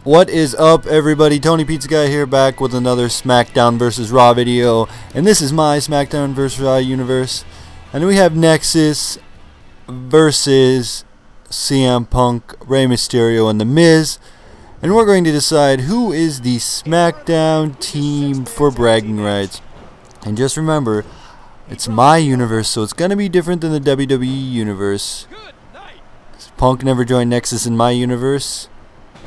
What is up, everybody? Tony Pizza Guy here, back with another SmackDown vs. Raw video, and this is my SmackDown vs. Raw universe. And we have Nexus versus CM Punk, Rey Mysterio, and The Miz, and we're going to decide who is the SmackDown team for bragging rights. And just remember, it's my universe, so it's going to be different than the WWE universe. Punk never joined Nexus in my universe.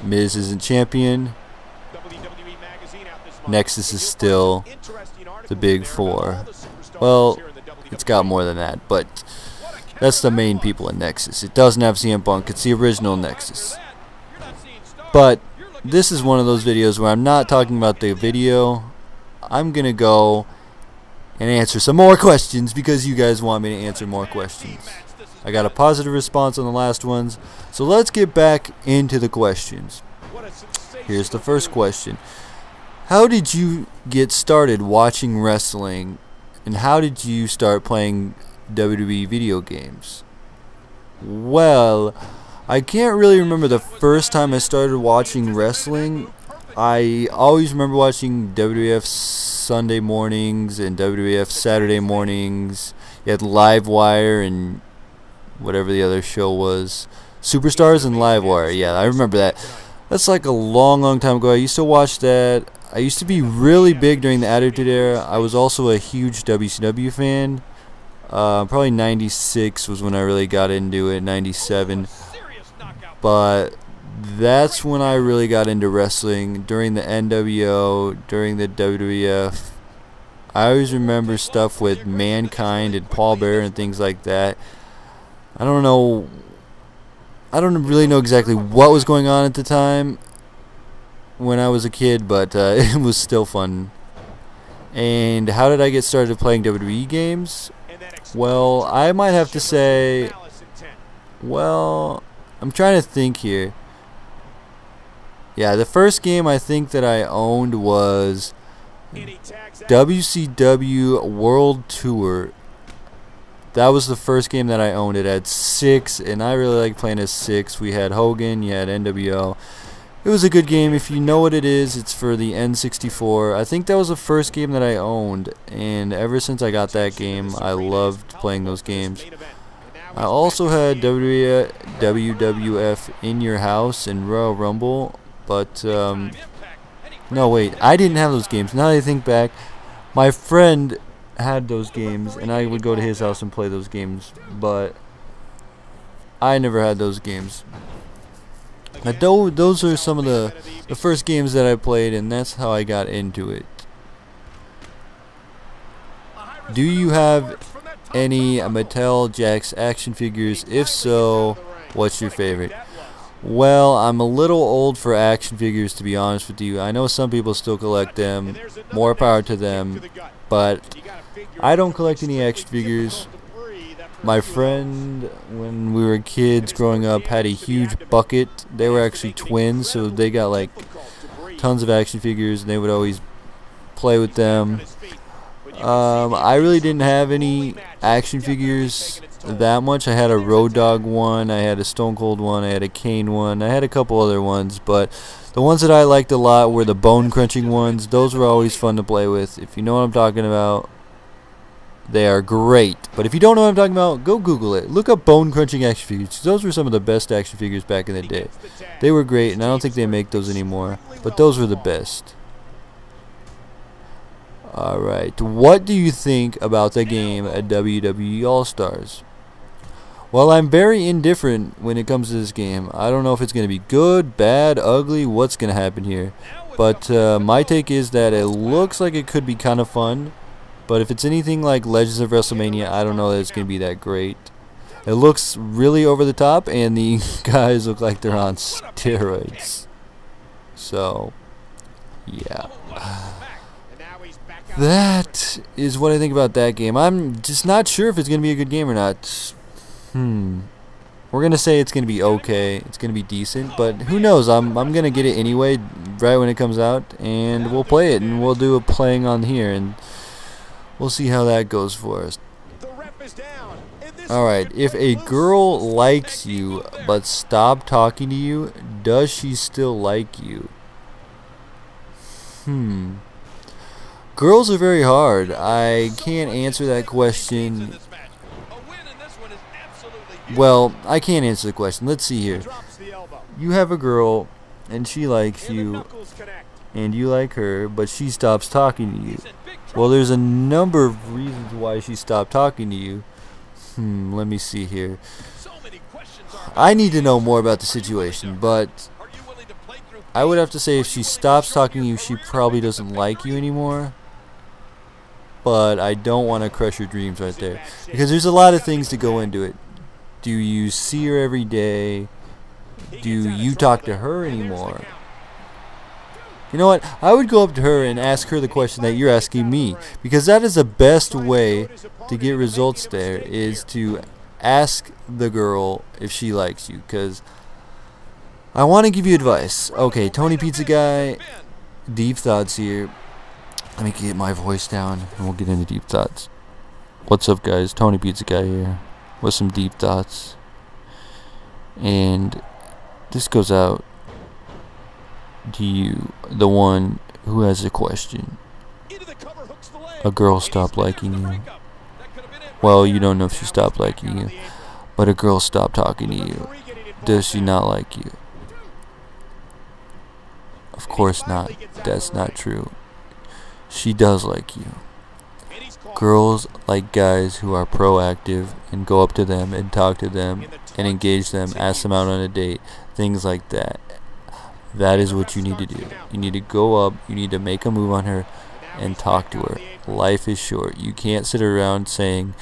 Miz isn't champion. Nexus is still the big four. Well, it's got more than that, but that's the main people in Nexus. It doesn't have CM Punk. It's the original Nexus. But this is one of those videos where I'm not talking about the video. I'm going to go and answer some more questions because you guys want me to answer more questions. I got a positive response on the last ones, so let's get back into the questions. Here's the first question. How did you get started watching wrestling, and how did you start playing WWE video games? Well, I can't really remember the first time I started watching wrestling. I always remember watching WWF Sunday mornings and WWF Saturday mornings. You had Livewire and whatever the other show was, Superstars and Livewire. Yeah, I remember that. That's like a long time ago. I used to watch that. I used to be really big during the Attitude Era. I was also a huge WCW fan. Probably 96 was when I really got into it, 97. But that's when I really got into wrestling, during the NWO, during the WWF. I always remember stuff with Mankind and Paul Bearer and things like that. I don't really know exactly what was going on at the time when I was a kid, but it was still fun. And how did I get started playing WWE games? Well, I might have to say, well, I'm trying to think here. Yeah, the first game I think that I owned was WCW World Tour. That was the first game that I owned. It had 6, and I really like playing as 6. We had Hogan, you had NWO. It was a good game. If you know what it is, it's for the N64. I think that was the first game that I owned, and ever since I got that game, I loved playing those games. I also had WWF In Your House and Royal Rumble, but no, wait, I didn't have those games. Now that I think back, my friend had those games, and I would go to his house and play those games, but I never had those games. But those are some of the first games that I played, and that's how I got into it. Do you have any Mattel Jakks action figures? If so, what's your favorite? Well, I'm a little old for action figures, to be honest with you. I know some people still collect them. More power to them. But I don't collect any action figures. My friend, when we were kids growing up, had a huge bucket. They were actually twins, so they got like tons of action figures, and they would always play with them. I really didn't have any action figures that much. I had a Road Dogg one, I had a Stone Cold one, I had a Kane one, I had a couple other ones, but the ones that I liked a lot were the bone crunching ones. Those were always fun to play with. If you know what I'm talking about, they are great. But if you don't know what I'm talking about, go Google it. Look up bone crunching action figures. Those were some of the best action figures back in the day. They were great, and I don't think they make those anymore, but those were the best. Alright, what do you think about the game at WWE All-Stars? Well, I'm very indifferent when it comes to this game. I don't know if it's going to be good, bad, ugly, what's going to happen here. But my take is that it looks like it could be kind of fun. But if it's anything like Legends of WrestleMania, I don't know that it's going to be that great. It looks really over the top, and the guys look like they're on steroids. So, yeah. That is what I think about that game. I'm just not sure if it's going to be a good game or not. We're going to say it's going to be okay. It's going to be decent, but who knows? I'm going to get it anyway right when it comes out, and we'll play it, and we'll do a playing on here, and we'll see how that goes for us. Alright, if a girl likes you but stop talking to you, does she still like you? Girls are very hard. I can't answer that question. Well, I can't answer the question. Let's see here. You have a girl and she likes you and you like her, but she stops talking to you. Well, there's a number of reasons why she stopped talking to you. Let me see here. I need to know more about the situation, but I would have to say if she stops talking to you, she probably doesn't like you anymore. But I don't want to crush your dreams right there, because there's a lot of things to go into it. Do you see her every day? Do you talk to her anymore? You know what? I would go up to her and ask her the question that you're asking me, because that is the best way to get results there, is to ask the girl if she likes you, because I want to give you advice. Okay, Tony Pizza Guy, deep thoughts here. Let me get my voice down and we'll get into deep thoughts. What's up, guys? Tony Pizza Guy here with some deep thoughts. And this goes out to you, the one who has a question. A girl stopped liking you. Well, you don't know if she stopped liking you, but a girl stopped talking to you. Does she not like you? Of course not. That's not true. She does like you. Girls like guys who are proactive and go up to them and talk to them and engage them, ask them out on a date, things like that. That is what you need to do. You need to go up, you need to make a move on her and talk to her. Life is short. You can't sit around saying,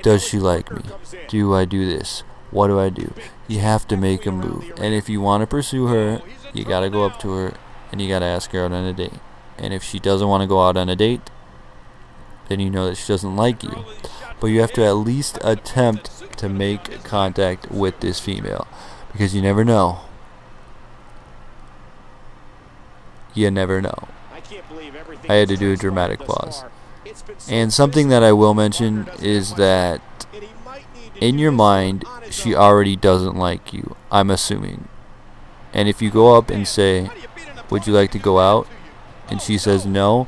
does she like me? Do I do this? What do I do? You have to make a move. And if you want to pursue her, you got to go up to her and you got to ask her out on a date. And if she doesn't want to go out on a date, then you know that she doesn't like you. But you have to at least attempt to make contact with this female, because you never know. You never know. I had to do a dramatic pause. And something that I will mention is that in your mind, she already doesn't like you, I'm assuming. And if you go up and say, would you like to go out? And she says no,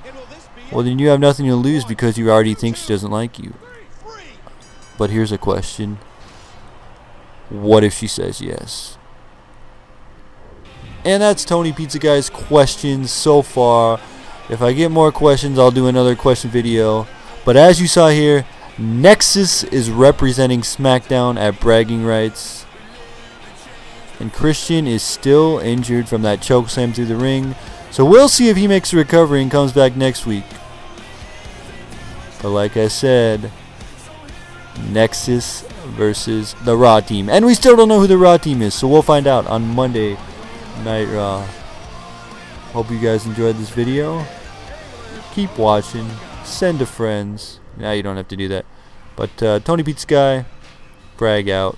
well then you have nothing to lose, because you already think she doesn't like you. But here's a question. What if she says yes? And that's Tony Pizza Guy's questions so far. If I get more questions, I'll do another question video. But as you saw here, Nexus is representing SmackDown at bragging rights. And Christian is still injured from that chokeslam through the ring. So we'll see if he makes a recovery and comes back next week. But like I said, Nexus versus the Raw team. And we still don't know who the Raw team is, so we'll find out on Monday Night Raw. Hope you guys enjoyed this video. Keep watching. Send to friends. Now you don't have to do that. But Tony Pizza Guy, brag out.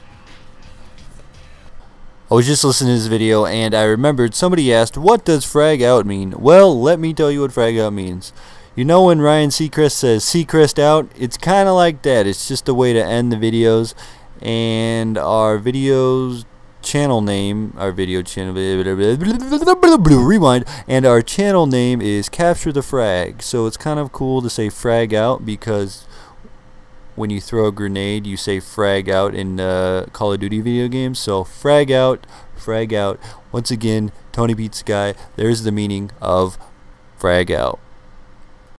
I was just listening to this video and I remembered somebody asked, what does frag out mean? Well, let me tell you what frag out means. You know when Ryan Seacrest says Seacrest out? It's kind of like that. It's just a way to end the videos. And our videos channel name, our video channel, rewind, and our channel name is Capture the Frag. So it's kind of cool to say frag out, because when you throw a grenade you say frag out in Call of Duty video games. So frag out, frag out. Once again, Tony Pizza Guy, there's the meaning of frag out.